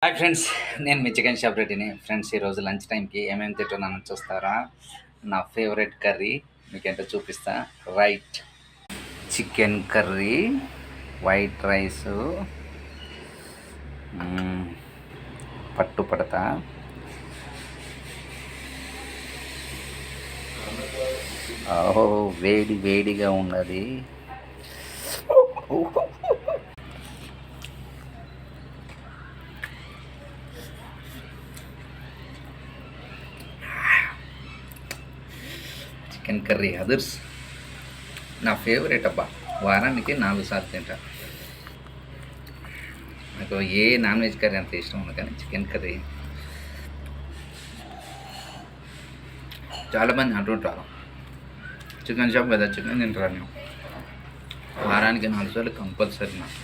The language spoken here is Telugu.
హాయ్ ఫ్రెండ్స్, నేను మీ చికెన్ షాప్ రెడ్డిని. ఫ్రెండ్స్, ఈరోజు లంచ్ టైంకి ఏమేమి తింటున్నానో చూస్తారా? నా ఫేవరెట్ కర్రీ మీకేంటో చూపిస్తా. Right, chicken curry, white rice, పట్టు పడతా, ఓహో వేడి వేడిగా ఉన్నది. చికెన్ కర్రీ అదర్స్ నా ఫేవరెట్ అబ్బా. వారానికి 4 సార్లు తింటా. నాకు ఏ నాన్ వెజ్ కర్రీ అంత ఇష్టం ఉంది, కానీ చికెన్ కర్రీ చాలామంది అంటుంటారు, చికెన్ షాప్ కదా చికెన్ తింటారు. వారానికి 4 సార్లు కంపల్సరీ నాకు.